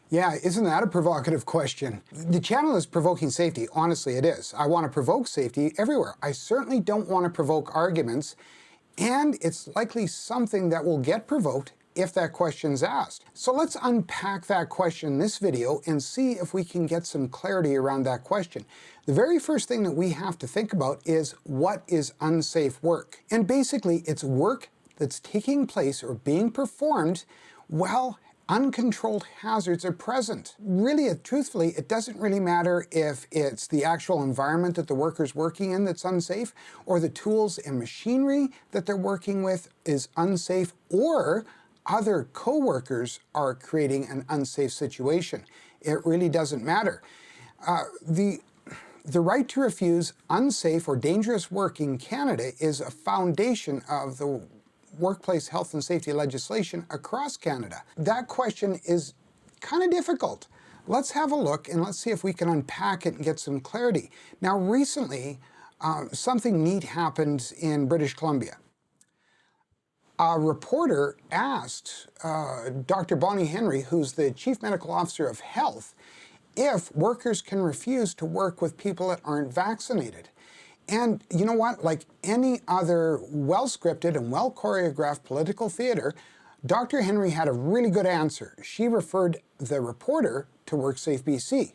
Yeah, isn't that a provocative question? The channel is Provoking Safety. Honestly, it is. I want to provoke safety everywhere. I certainly don't want to provoke arguments, and it's likely something that will get provoked if that question's asked. So let's unpack that question in this video and see if we can get some clarity around that question. The very first thing that we have to think about is, what is unsafe work? And basically, it's work that's taking place or being performed while uncontrolled hazards are present. Really, truthfully, it doesn't really matter if it's the actual environment that the worker's working in that's unsafe, or the tools and machinery that they're working with is unsafe, or other co-workers are creating an unsafe situation. It really doesn't matter. The right to refuse unsafe or dangerous work in Canada is a foundation of the workplace health and safety legislation across Canada. That question is kind of difficult. Let's have a look and let's see if we can unpack it and get some clarity. Now, recently, something neat happened in British Columbia. A reporter asked Dr. Bonnie Henry, who's the Chief Medical Officer of Health, if workers can refuse to work with people that aren't vaccinated. And you know what? Like any other well-scripted and well-choreographed political theater, Dr. Henry had a really good answer. She referred the reporter to WorkSafe BC.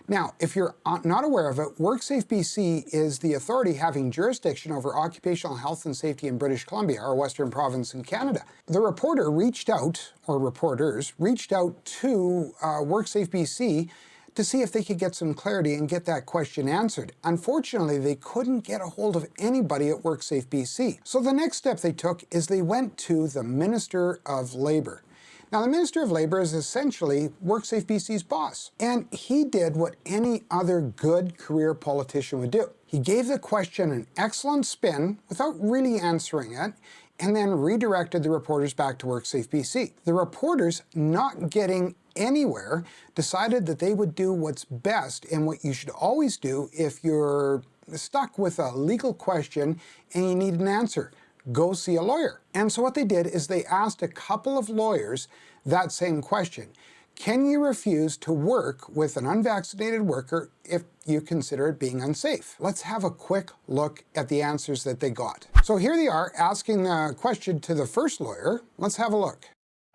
Now, if you're not aware of it, WorkSafe BC is the authority having jurisdiction over occupational health and safety in British Columbia, our western province in Canada. The reporter reached out, or reporters reached out to WorkSafe BC to see if they could get some clarity and get that question answered. Unfortunately, they couldn't get a hold of anybody at WorkSafe BC. So the next step they took is they went to the Minister of Labour. Now, the Minister of Labour is essentially WorkSafe BC's boss, and he did what any other good career politician would do. He gave the question an excellent spin without really answering it, and then redirected the reporters back to WorkSafe BC. The reporters, not getting anywhere, decided that they would do what's best and what you should always do if you're stuck with a legal question and you need an answer. Go see a lawyer. And so what they did is they asked a couple of lawyers that same question. Can you refuse to work with an unvaccinated worker if you consider it being unsafe? Let's have a quick look at the answers that they got. So here they are asking the question to the first lawyer. Let's have a look.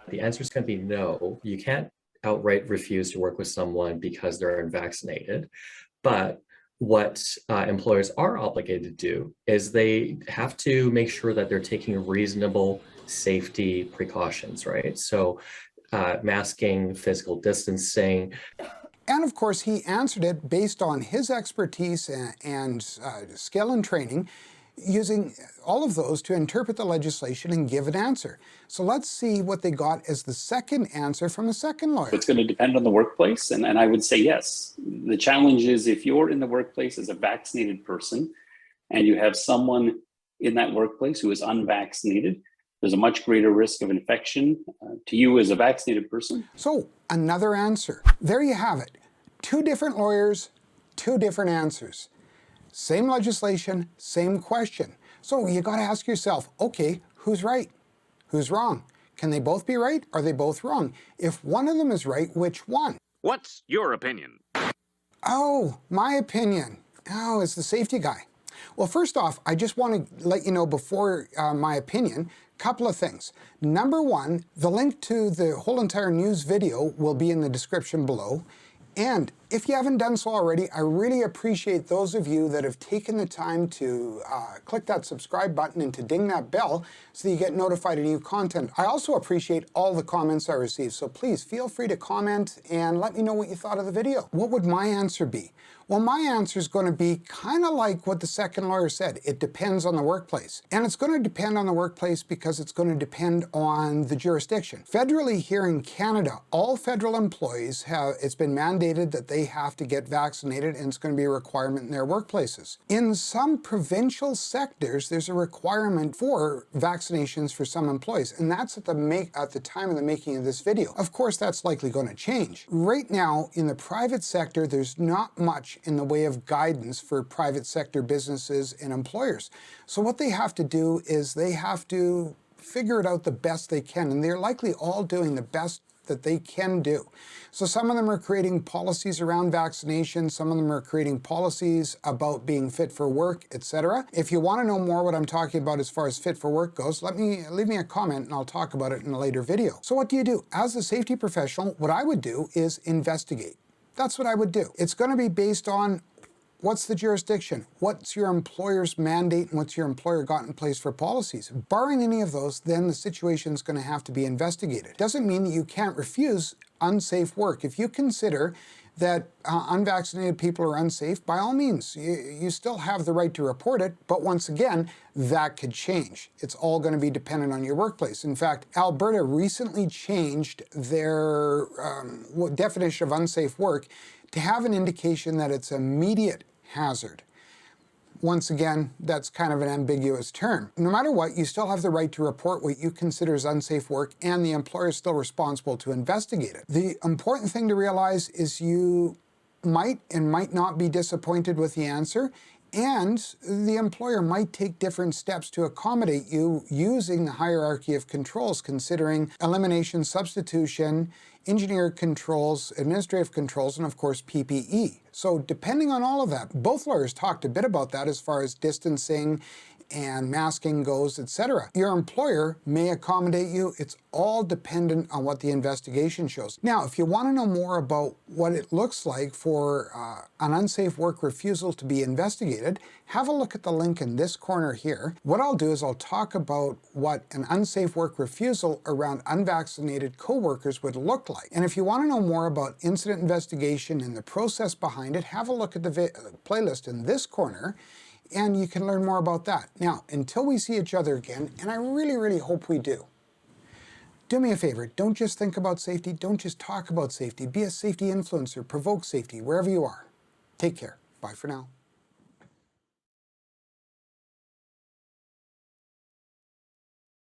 The answer is going to be no. You can't outright refuse to work with someone because they're unvaccinated. But what employers are obligated to do is they have to make sure that they're taking reasonable safety precautions, right? So masking, physical distancing. And of course, he answered it based on his expertise and skill and training, using all of those to interpret the legislation and give an answer. So let's see what they got as the second answer from the second lawyer. It's going to depend on the workplace, and I would say yes. The challenge is if you're in the workplace as a vaccinated person and you have someone in that workplace who is unvaccinated, there's a much greater risk of infection to you as a vaccinated person. So another answer. There you have it. Two different lawyers, two different answers. Same legislation, same question. So you got to ask yourself, okay, who's right? Who's wrong? Can they both be right? Are they both wrong? If one of them is right, which one? What's your opinion? Oh, my opinion. Oh, is the safety guy. Well, first off, I just want to let you know before my opinion, a couple of things. Number one, the link to the whole entire news video will be in the description below. And if you haven't done so already, I really appreciate those of you that have taken the time to click that subscribe button and to ding that bell so that you get notified of new content. I also appreciate all the comments I receive, so please feel free to comment and let me know what you thought of the video. What would my answer be? Well, my answer is going to be kind of like what the second lawyer said. It depends on the workplace. And it's going to depend on the workplace because it's going to depend on the jurisdiction. Federally here in Canada, all federal employees it's been mandated that they have to get vaccinated, and it's going to be a requirement in their workplaces. In some provincial sectors, there's a requirement for vaccinations for some employees, and that's at the time of the making of this video. Of course, that's likely going to change. Right now, in the private sector, there's not much in the way of guidance for private sector businesses and employers. So what they have to do is they have to figure it out the best they can, and they're likely all doing the best that they can do. So some of them are creating policies around vaccination, some of them are creating policies about being fit for work, etc. If you want to know more what I'm talking about as far as fit for work goes, leave me a comment and I'll talk about it in a later video. So what do you do? As a safety professional, what I would do is investigate. That's what I would do. It's going to be based on what's the jurisdiction, what's your employer's mandate, and what's your employer got in place for policies. Barring any of those, then the situation is going to have to be investigated. Doesn't mean that you can't refuse unsafe work. If you consider that unvaccinated people are unsafe, by all means, you still have the right to report it, but once again, that could change. It's all going to be dependent on your workplace. In fact, Alberta recently changed their definition of unsafe work to have an indication that it's immediate hazard. Once again, that's kind of an ambiguous term. No matter what, you still have the right to report what you consider as unsafe work, and the employer is still responsible to investigate it. The important thing to realize is you might and might not be disappointed with the answer, and the employer might take different steps to accommodate you using the hierarchy of controls, considering elimination, substitution, engineered controls, administrative controls, and of course PPE. So depending on all of that, both lawyers talked a bit about that as far as distancing and masking goes, etc. Your employer may accommodate you. It's all dependent on what the investigation shows. Now, if you want to know more about what it looks like for an unsafe work refusal to be investigated, have a look at the link in this corner here. What I'll do is I'll talk about what an unsafe work refusal around unvaccinated coworkers would look like. And if you want to know more about incident investigation and the process behind it, have a look at the playlist in this corner, and you can learn more about that. Now, until we see each other again, and I really, really hope we do me a favor, don't just think about safety, don't just talk about safety, be a safety influencer, provoke safety wherever you are. Take care. Bye for now.